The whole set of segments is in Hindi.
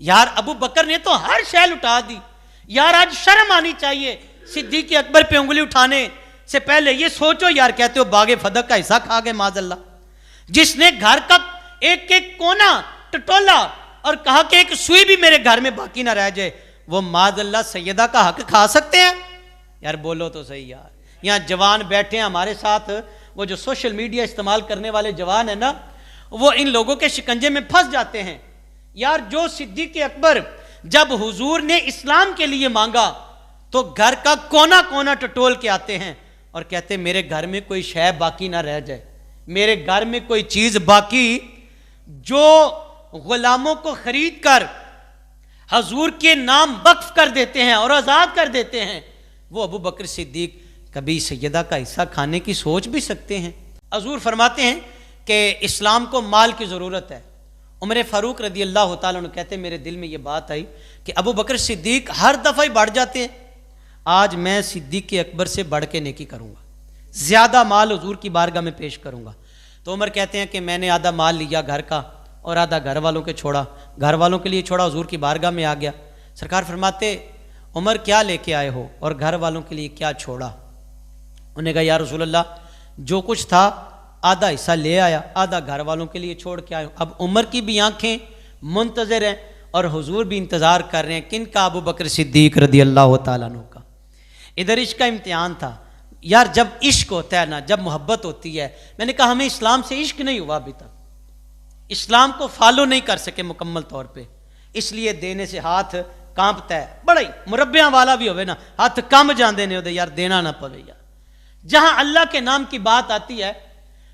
यार अबू बकर ने तो हर शय लुटा दी। यार आज शर्म आनी चाहिए सिद्दीक अकबर पे उंगली उठाने से पहले। ये सोचो यार, कहते हो बागे फदक का हिस्सा खा गए माजल्ला। जिसने घर का एक एक कोना टटोला और कहा कि एक सुई भी मेरे घर में बाकी ना रह जाए, वो माजल्ला सैयदा का हक खा सकते हैं? यार बोलो तो सही यार। यहाँ जवान बैठे हैं हमारे साथ, वो जो सोशल मीडिया इस्तेमाल करने वाले जवान है ना, वो इन लोगों के शिकंजे में फंस जाते हैं। यार जो सिद्दीक अकबर जब हुजूर ने इस्लाम के लिए मांगा तो घर का कोना कोना टटोल के आते हैं और कहते मेरे घर में कोई शय बाकी ना रह जाए, मेरे घर में कोई चीज बाकी जो गुलामों को खरीद कर हुजूर के नाम वक्फ कर देते हैं और आजाद कर देते हैं, वो अबू बकर सिद्दीक कभी सैयदा का हिस्सा खाने की सोच भी सकते हैं? हुजूर फरमाते हैं कि इस्लाम को माल की ज़रूरत है। उमर फारूक रदी अल्लाह तआला अन्हु कहते मेरे दिल में ये बात आई कि अबू बकर सिद्दीक हर दफ़ा ही बढ़ जाते हैं, आज मैं सिद्दीक अकबर से बढ़ के नेकी करूँगा, ज़्यादा माल हुजूर की बारगाह में पेश करूँगा। तो उमर कहते हैं कि मैंने आधा माल लिया घर का और आधा घर वालों के छोड़ा, घर वालों के लिए छोड़ा, हुजूर की बारगाह में आ गया। सरकार फरमाते उमर क्या लेके आए हो और घर वालों के लिए क्या छोड़ा? उन्हें कहा या रसूल अल्लाह जो कुछ था आधा हिस्सा ले आया, आधा घर वालों के लिए छोड़ के आया। अब उमर की भी आंखें मुंतज़िर हैं और हुजूर भी इंतज़ार कर रहे हैं, किन का? अबू बकर सिद्दीक रदी अल्लाह तआला अन्हु का। इधर इश्क का इम्तिहान था यार। जब इश्क होता है ना, जब मोहब्बत होती है, मैंने कहा हमें इस्लाम से इश्क नहीं हुआ अभी तक, इस्लाम को फॉलो नहीं कर सके मुकम्मल तौर पे, इसलिए देने से हाथ कांपता है। बड़ा ही मुरब्बियां वाला भी होवे ना, हाथ कम जाते ने उधर, यार देना ना पवे यार। जहां अल्लाह के नाम की बात आती है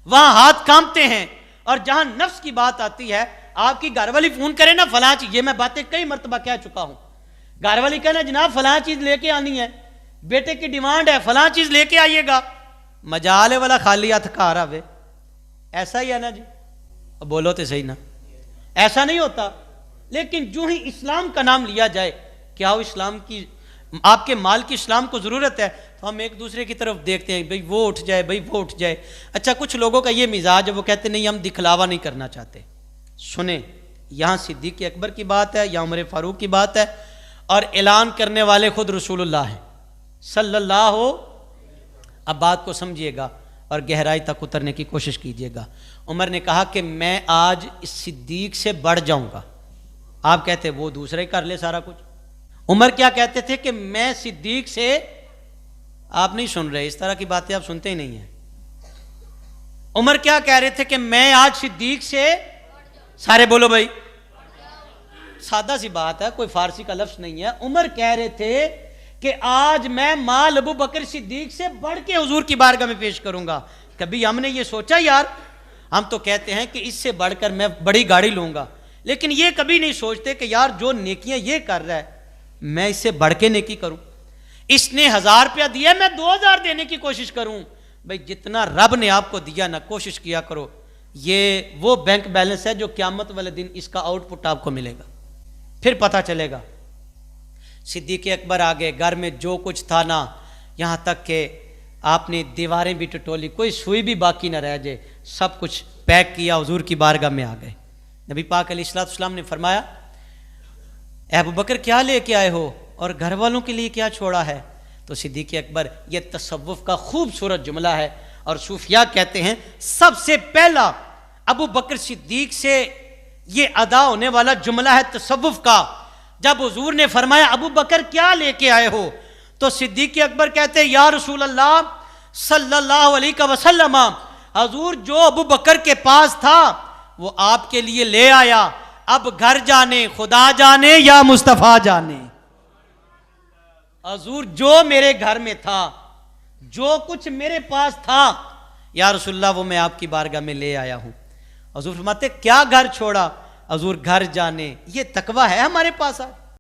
वहां हाथ कांपते हैं, और जहां नफ्स की बात आती है, आपकी घरवाली फोन करे ना फलां चीज, ये मैं बातें कई मरतबा कह चुका हूं, घरवाली कहना जनाब फलां चीज लेके आनी है, बेटे की डिमांड है फलां चीज लेके आइएगा, मजाले वाला खाली हाथ घर आवे। ऐसा ही है ना जी? बोलो तो सही ना, ऐसा नहीं होता। लेकिन जो ही इस्लाम का नाम लिया जाए, क्या वो इस्लाम की, आपके माल की इस्लाम को ज़रूरत है, तो हम एक दूसरे की तरफ देखते हैं, भाई वो उठ जाए, भाई वो उठ जाए। अच्छा कुछ लोगों का ये मिजाज है, वो कहते नहीं हम दिखलावा नहीं करना चाहते। सुने, यहाँ सिद्दीक अकबर की बात है, यहाँ उमर फारूक की बात है, और ऐलान करने वाले खुद रसूलुल्लाह हैं सल्लल्लाहु। अब बात को समझिएगा और गहराई तक उतरने की कोशिश कीजिएगा। उमर ने कहा कि मैं आज इस सिद्दीक से बढ़ जाऊंगा। आप कहते वो दूसरा ही कर ले सारा कुछ। उमर क्या कहते थे कि मैं सिद्दीक से, आप नहीं सुन रहे, इस तरह की बातें आप सुनते ही नहीं हैं। उमर क्या कह रहे थे कि मैं आज सिद्दीक से, सारे बोलो भाई, सादा सी बात है, कोई फारसी का लफ्ज नहीं है। उमर कह रहे थे कि आज मैं माल अबू बकर सिद्दीक से बढ़ के हुजूर की बारगाह में पेश करूंगा। कभी हमने ये सोचा यार? हम तो कहते हैं कि इससे बढ़कर मैं बड़ी गाड़ी लूंगा, लेकिन ये कभी नहीं सोचते कि यार जो नेकियां ये कर रहा है मैं इससे बढ़ के नेकी करूं। इसने 1000 रुपया दिया, मैं 2000 देने की कोशिश करूं। भाई जितना रब ने आपको दिया ना, कोशिश किया करो। ये वो बैंक बैलेंस है जो क़यामत वाले दिन इसका आउटपुट आपको मिलेगा, फिर पता चलेगा। सिद्दीक अकबर आ गए, घर में जो कुछ था ना, यहाँ तक कि आपने दीवारें भी टटोली, कोई सुई भी बाकी ना रह जाए, सब कुछ पैक किया, हुजूर की बारगाह में आ गए। नबी पाक अलैहिस्सलाम ने फरमाया ए अबू बकर क्या लेके आए हो और घर वालों के लिए क्या छोड़ा है? तो सिद्दीक अकबर, ये तसव्वुफ का खूबसूरत जुमला है, और सूफिया कहते हैं सबसे पहला अबू बकर सिद्दीक से ये अदा होने वाला जुमला है तसव्वुफ का। जब हुजूर ने फरमाया अबू बकर क्या लेके आए हो, तो सिद्दीक अकबर कहते या रसूल अल्लाह सल्लल्लाहु अलैहि वसल्लम, हुजूर जो अबू बकर के पास था वो आपके लिए ले आया, अब घर जाने खुदा जाने या मुस्तफ़ा जाने। हुजूर जो मेरे घर में था, जो कुछ मेरे पास था, या रसूलल्लाह वो मैं आपकी बारगाह में ले आया हूं। हुजूर फरमाते क्या घर छोड़ा? हुजूर घर जाने। ये तकवा है हमारे पास आज?